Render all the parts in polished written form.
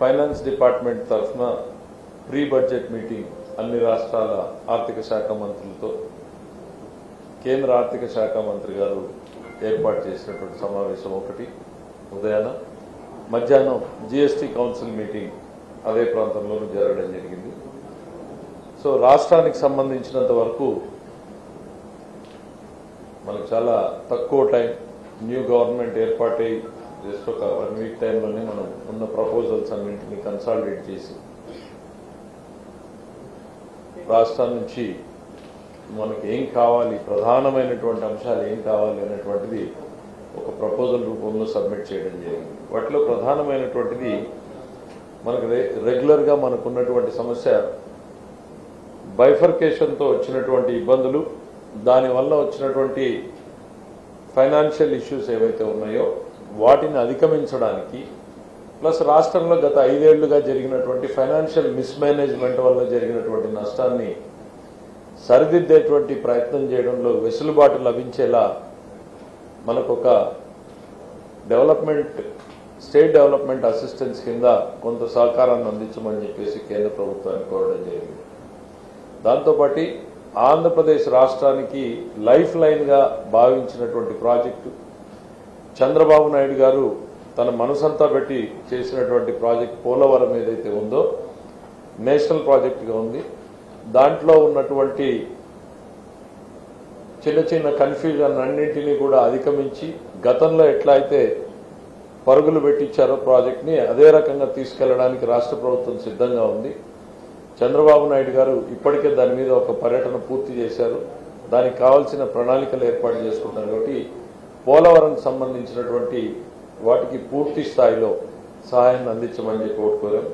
Finance department తరఫున pre budget meeting అన్ని రాష్ట్రాల ఆర్థిక శాఖ మంత్రులతో కేంద్ర ఆర్థిక శాఖ మంత్రి గారు ఏర్పాటు చేసినటువంటి సమావేశం ఒకటి ఉదయాన, మధ్యాహ్నం జీఎస్టీ కౌన్సిల్ మీటింగ్ అదే ప్రాంతంలోనూ జరగడం జరిగింది. సో రాష్ట్రానికి సంబంధించినంత వరకు మనకు చాలా తక్కువ టైం, న్యూ గవర్నమెంట్ ఏర్పాటై జస్ట్ ఒక 1 వీక్ టైంలోనే మనం ఉన్న ప్రపోజల్స్ అన్నింటినీ కన్సాలిడేట్ చేసి రాష్ట్రం నుంచి మనకి ఏం కావాలి, ప్రధానమైనటువంటి అంశాలు ఏం కావాలి అనేటువంటిది ఒక ప్రపోజల్ రూపంలో సబ్మిట్ చేయడం జరిగింది. వాటిలో ప్రధానమైనటువంటిది మనకు రెగ్యులర్గా మనకున్నటువంటి సమస్య బైఫర్కేషన్తో వచ్చినటువంటి ఇబ్బందులు, దానివల్ల వచ్చినటువంటి ఫైనాన్షియల్ ఇష్యూస్ ఏవైతే ఉన్నాయో వాటిని అధిగమించడానికి, ప్లస్ రాష్ట్రంలో గత 5 ఏళ్లుగా జరిగినటువంటి ఫైనాన్షియల్ మిస్మేనేజ్మెంట్ వల్ల జరిగినటువంటి నష్టాన్ని సరిదిద్దేటువంటి ప్రయత్నం చేయడంలో వెసులుబాటు లభించేలా మనకొక స్టేట్ డెవలప్మెంట్ అసిస్టెన్స్ కింద కొంత సహకారాన్ని అందించమని చెప్పేసి కేంద్ర ప్రభుత్వాన్ని కోరడం జరిగింది. దాంతోపాటు ఆంధ్రప్రదేశ్ రాష్ట్రానికి లైఫ్ లైన్గా భావించినటువంటి ప్రాజెక్టు, చంద్రబాబు నాయుడు గారు తన మనసంతా పెట్టి చేసినటువంటి ప్రాజెక్ట్ పోలవరం ఏదైతే ఉందో నేషనల్ ప్రాజెక్టుగా ఉంది. దాంట్లో ఉన్నటువంటి చిన్న చిన్న కన్ఫ్యూజన్ అన్నింటినీ కూడా అధిగమించి గతంలో ఎట్లా అయితే పరుగులు పెట్టించారో ప్రాజెక్ట్ని అదే రకంగా తీసుకెళ్లడానికి రాష్ట్ర ప్రభుత్వం సిద్ధంగా ఉంది. చంద్రబాబు నాయుడు గారు ఇప్పటికే దాని మీద ఒక పర్యటన పూర్తి చేశారు. దానికి కావాల్సిన ప్రణాళికలు ఏర్పాటు చేసుకుంటున్నారు. కాబట్టి పోలవరంకి సంబంధించినటువంటి వాటికి పూర్తి స్థాయిలో సహాయాన్ని అందించమని చెప్పి కోరుకోలేం.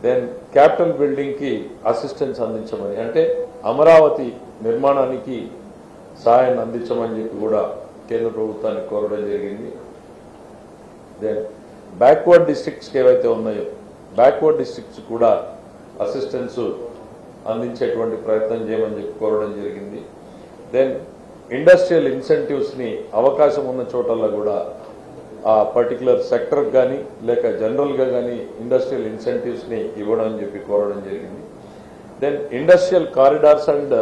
దెన్ క్యాపిటల్ బిల్డింగ్కి అసిస్టెన్స్ అందించమని, అంటే అమరావతి నిర్మాణానికి సహాయాన్ని అందించమని చెప్పి కూడా కేంద్ర ప్రభుత్వాన్ని కోరడం జరిగింది. దెన్ బ్యాక్వర్డ్ డిస్ట్రిక్ట్స్కి ఏవైతే ఉన్నాయో బ్యాక్వర్డ్ డిస్ట్రిక్ట్స్ కూడా అసిస్టెన్స్ అందించేటువంటి ప్రయత్నం చేయమని చెప్పి కోరడం జరిగింది. దెన్ ఇండస్ట్రియల్ ఇన్సెంటివ్స్ని అవకాశం ఉన్న చోటల్లో కూడా ఆ పర్టికులర్ సెక్టర్కి కానీ లేక జనరల్గా కానీ ఇండస్ట్రియల్ ఇన్సెంటివ్స్ని ఇవ్వడం అని చెప్పి కోరడం జరిగింది. Then industrial corridors and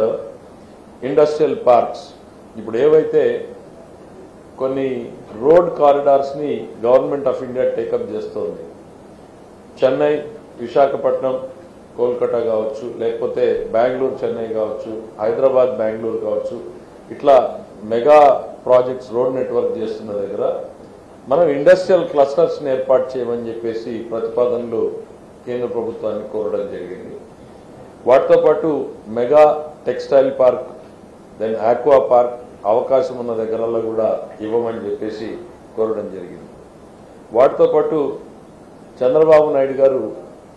industrial parks, ఇప్పుడు ఏవైతే కొన్ని రోడ్ కారిడార్స్ని గవర్నమెంట్ ఆఫ్ ఇండియా టేకప్ చేస్తోంది, చెన్నై, విశాఖపట్నం, కోల్కతా కావచ్చు, లేకపోతే బెంగళూరు చెన్నై కావచ్చు, హైదరాబాద్ బెంగళూరు కావచ్చు, ఇట్లా మెగా ప్రాజెక్ట్స్ రోడ్ నెట్వర్క్ చేస్తున్న దగ్గర మనం ఇండస్ట్రియల్ క్లస్టర్స్ని ఏర్పాటు చేయమని చెప్పేసి ప్రతిపాదనలు కేంద్ర ప్రభుత్వాన్ని కోరడం జరిగింది. వాటితో పాటు mega textile park, then aqua park అవకాశం ఉన్న దగ్గరలో కూడా ఇవ్వమని చెప్పేసి కోరడం జరిగింది. వాటితో పాటు చంద్రబాబు నాయుడు గారు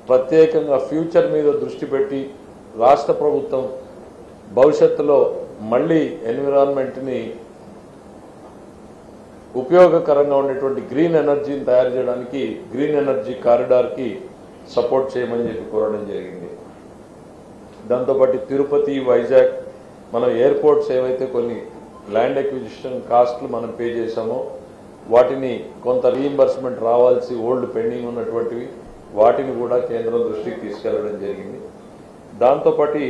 ప్రత్యేకంగా ఫ్యూచర్ మీద దృష్టి పెట్టి రాష్ట్ర ప్రభుత్వం భవిష్యత్తులో మళ్ళీ ఎన్విరాన్మెంట్ని ఉపయోగకరంగా ఉండేటువంటి గ్రీన్ ఎనర్జీని తయారు చేయడానికి గ్రీన్ ఎనర్జీ కారిడార్కి సపోర్ట్ చేయమని చెప్పి కోరడం జరిగింది. దాంతోపాటు తిరుపతి, వైజాగ్ మనం ఎయిర్పోర్ట్స్ ఏవైతే కొన్ని ల్యాండ్ ఎక్విజిషన్ కాస్ట్లు మనం పే చేశామో వాటిని కొంత రీఇంబర్స్మెంట్ రావాల్సి ఓల్డ్ పెండింగ్ ఉన్నటువంటివి వాటిని కూడా కేంద్రం దృష్టికి తీసుకెళ్లడం జరిగింది. దాంతోపాటు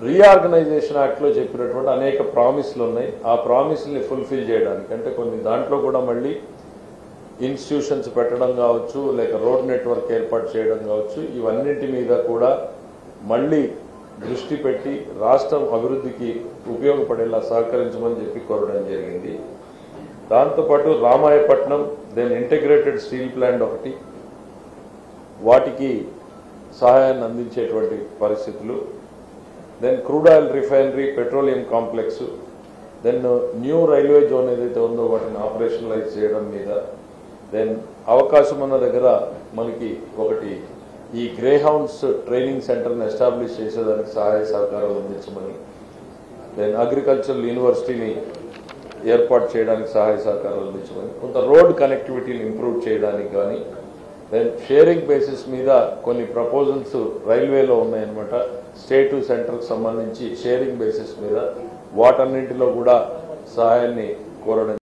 రీఆర్గనైజేషన్ యాక్ట్లో చెప్పినటువంటి అనేక ప్రామిస్లు ఉన్నాయి. ఆ ప్రామిస్ని ఫుల్ఫిల్ చేయడానికి, అంటే కొన్ని దాంట్లో కూడా మళ్ళీ ఇన్స్టిట్యూషన్స్ పెట్టడం కావచ్చు, లేక రోడ్ నెట్వర్క్ ఏర్పాటు చేయడం కావచ్చు, ఇవన్నింటి మీద కూడా మళ్ళీ దృష్టి పెట్టి రాష్ట్రం అభివృద్ధికి ఉపయోగపడేలా సహకరించమని చెప్పి కోరడం జరిగింది. దాంతోపాటు Ramayapatnam, then integrated steel plant ఒకటి, వాటికి సహాయాన్ని అందించేటువంటి పరిస్థితులు, then crude oil refinery, petroleum complex, then new railway zone ఏదైతే ఉందో వాటిని ఆపరేషనలైజ్ చేయడం మీద, దెన్ అవకాశం ఉన్న దగ్గర మనకి ఒకటి ఈ గ్రే హౌండ్స్ ట్రైనింగ్ సెంటర్ని ఎస్టాబ్లిష్ చేసేదానికి సహాయ సహకారాలు అందించమని, దెన్ అగ్రికల్చరల్ యూనివర్సిటీని ఏర్పాటు చేయడానికి సహాయ సహకారాలు అందించమని, కొంత రోడ్ కనెక్టివిటీని ఇంప్రూవ్ చేయడానికి కానీ, దెన్ షేరింగ్ బేసిస్ మీద కొన్ని ప్రపోజల్స్ రైల్వేలో ఉన్నాయన్నమాట. స్టేట్ టు సెంటర్కి సంబంధించి షేరింగ్ బేసిస్ మీద వాటన్నింటిలో కూడా సహాయాన్ని కోరడం